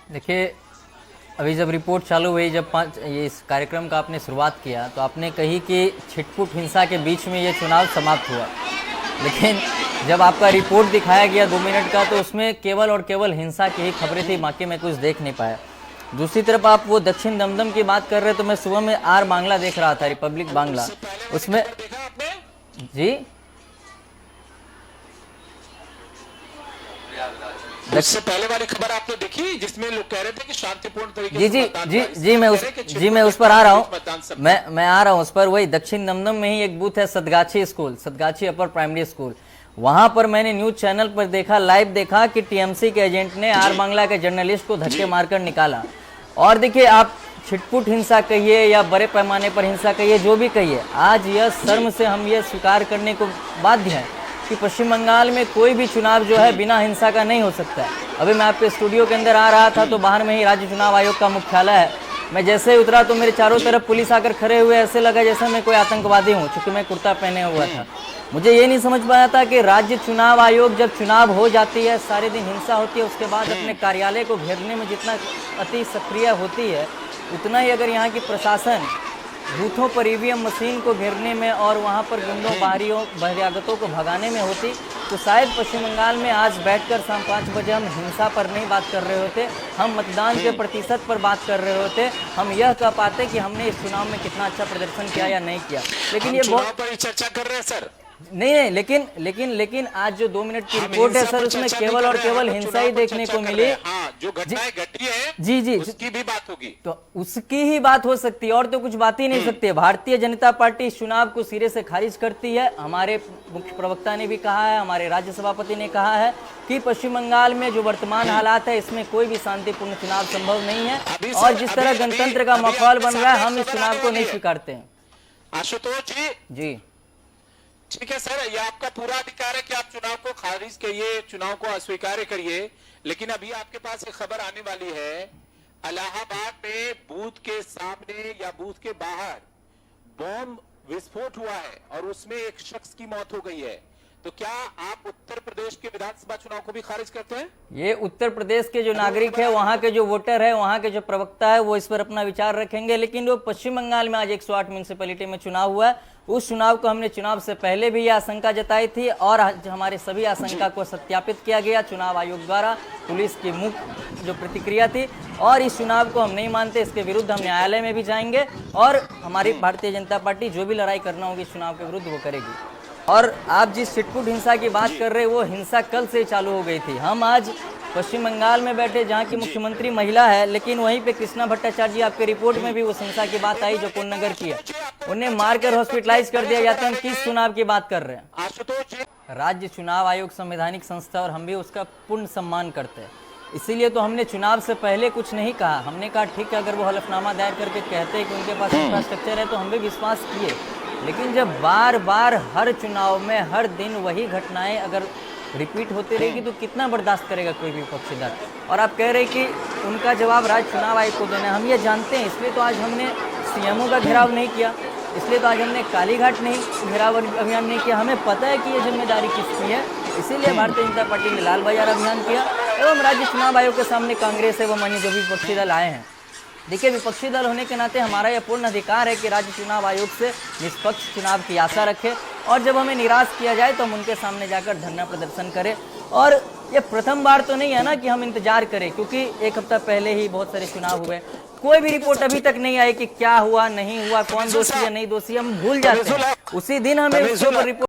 देखिए, अभी जब रिपोर्ट चालू हुई, जब ये इस कार्यक्रम का आपने शुरुआत किया तो आपने कही कि छिटपुट हिंसा के बीच में ये चुनाव समाप्त हुआ। लेकिन जब आपका रिपोर्ट दिखाया गया 2 मिनट का तो उसमें केवल और केवल हिंसा की ही खबरें थी, बाकी मैं कुछ देख नहीं पाया। दूसरी तरफ आप वो दक्षिण दमदम की बात कर रहे तो मैं सुबह में आर बांग्ला देख रहा था, रिपब्लिक बांग्ला, उसमें जी उससे पहले वाली खबर आपने देखी जिसमें लोग कह रहे थे कि शांतिपूर्ण तरीके जी से जी जी मैं उस पर आ रहा हूँ, मैं आ रहा हूँ उस पर। वही दक्षिण दमदम में ही एक बूथ है, सतगाछी स्कूल, सतगाछी अपर प्राइमरी स्कूल। वहां पर मैंने न्यूज चैनल पर देखा, लाइव देखा कि टीएमसी के एजेंट ने आर बांग्ला के जर्नलिस्ट को धक्के मारकर निकाला। और देखिए, आप छिटपुट हिंसा कहिए या बड़े पैमाने पर हिंसा कहिए, जो भी कहिए, आज यह शर्म से हम ये स्वीकार करने को बाध्य हैं कि पश्चिम बंगाल में कोई भी चुनाव जो है बिना हिंसा का नहीं हो सकता है। अभी मैं आपके स्टूडियो के अंदर आ रहा था तो बाहर में ही राज्य चुनाव आयोग का मुख्यालय है। मैं जैसे ही उतरा तो मेरे चारों तरफ पुलिस आकर खड़े हुए, ऐसे लगा जैसे मैं कोई आतंकवादी हूँ, क्योंकि मैं कुर्ता पहने हुआ था। मुझे ये नहीं समझ पाया था कि राज्य चुनाव आयोग जब चुनाव हो जाती है, सारे दिन हिंसा होती है, उसके बाद अपने कार्यालय को घेरने में जितना अति सक्रिय होती है, उतना ही अगर यहाँ की प्रशासन बूथों पर ईवीएम मशीन को घेरने में और वहाँ पर गुंडों बहिरागतों को भगाने में होती, तो शायद पश्चिम बंगाल में आज बैठकर शाम 5 बजे हम हिंसा पर नहीं बात कर रहे होते, हम मतदान के प्रतिशत पर बात कर रहे होते, हम यह कह पाते कि हमने इस चुनाव में कितना अच्छा प्रदर्शन किया या नहीं किया। लेकिन ये बहुत पर चर्चा कर रहे हैं सर। नहीं, लेकिन आज जो 2 मिनट की रिपोर्ट है सर, उसमें केवल और केवल हिंसा ही देखने को मिली। जो घटनाएं घटी है जी उसकी भी बात होगी, तो उसकी ही बात हो सकती है, और तो कुछ बात ही नहीं सकती। भारतीय जनता पार्टी इस चुनाव को सिरे से खारिज करती है। हमारे मुख्य प्रवक्ता ने भी कहा है, हमारे राज्य सभापति ने कहा है कि पश्चिम बंगाल में जो वर्तमान हालात है, इसमें कोई भी शांतिपूर्ण चुनाव संभव नहीं है, और जिस तरह गणतंत्र का माहौल बन रहा है, हम इस चुनाव को नहीं स्वीकारते हैं। आशुतोष जी, ठीक है सर, ये आपका पूरा अधिकार है कि आप चुनाव को खारिज करिए, चुनाव को अस्वीकार करिए, लेकिन अभी आपके पास एक खबर आने वाली है। इलाहाबाद में बूथ के सामने या बूथ के बाहर बम विस्फोट हुआ है और उसमें एक शख्स की मौत हो गई है। तो क्या आप उत्तर प्रदेश के विधानसभा चुनाव को भी खारिज करते हैं? ये उत्तर प्रदेश के जो नागरिक है, वहाँ के जो वोटर है, वहाँ के जो प्रवक्ता है, वो इस पर अपना विचार रखेंगे। लेकिन वो पश्चिम बंगाल में आज 108 म्यूनिसिपैलिटी में चुनाव हुआ है, उस चुनाव को हमने चुनाव से पहले भी ये आशंका जताई थी और हमारे सभी आशंका को सत्यापित किया गया चुनाव आयोग द्वारा। पुलिस की मुख्य जो प्रतिक्रिया थी, और इस चुनाव को हम नहीं मानते, इसके विरुद्ध हम न्यायालय में भी जाएंगे, और हमारी भारतीय जनता पार्टी जो भी लड़ाई करना होगी इस चुनाव के विरुद्ध वो करेगी। और आप जिस छिटपुट हिंसा की बात कर रहे हैं, वो हिंसा कल से चालू हो गई थी। हम आज पश्चिम बंगाल में बैठे, जहाँ की मुख्यमंत्री महिला है, लेकिन वहीं पे कृष्णा भट्टाचार्य जी, आपके रिपोर्ट में भी उस हिंसा की बात आई जो पूर्णनगर की है, उन्हें मारकर हॉस्पिटलाइज कर दिया जाता है। हम किस चुनाव की बात कर रहे हैं? राज्य चुनाव आयोग संवैधानिक संस्था, और हम भी उसका पूर्ण सम्मान करते हैं। इसीलिए तो हमने चुनाव से पहले कुछ नहीं कहा। हमने कहा ठीक है, अगर वो हलफनामा दायर करके कहते हैं कि उनके पास इंफ्रास्ट्रक्चर है तो हम भी विश्वास किए। लेकिन जब बार बार हर चुनाव में हर दिन वही घटनाएं अगर रिपीट होती रहेगी तो कितना बर्दाश्त करेगा कोई भी पक्षधर। और आप कह रहे हैं कि उनका जवाब राज्य चुनाव आयोग को देना है, हम ये जानते हैं, इसलिए तो आज हमने सीएमओ का घेराव नहीं किया, इसलिए तो आज हमने कालीघाट नहीं घेराव अभियान नहीं किया। हमें पता है कि ये जिम्मेदारी किसकी है, इसीलिए भारतीय जनता पार्टी ने लाल बाजार अभियान किया एवं राज्य चुनाव आयोग के सामने कांग्रेस एवं अन्य जो भी विपक्षी दल आए हैं। देखिए, विपक्षी दल होने के नाते हमारा यह पूर्ण अधिकार है कि राज्य चुनाव आयोग से निष्पक्ष चुनाव की आशा रखें, और जब हमें निराश किया जाए तो हम उनके सामने जाकर धरना प्रदर्शन करें। और ये प्रथम बार तो नहीं है ना कि हम इंतजार करें, क्योंकि 1 हफ्ता पहले ही बहुत सारे चुनाव हुए, कोई भी रिपोर्ट अभी तक नहीं आई कि क्या हुआ नहीं हुआ, कौन दोषी है नहीं दोषी, हम भूल जाते हैं। उसी दिन हमें उसके ऊपर रिपोर्ट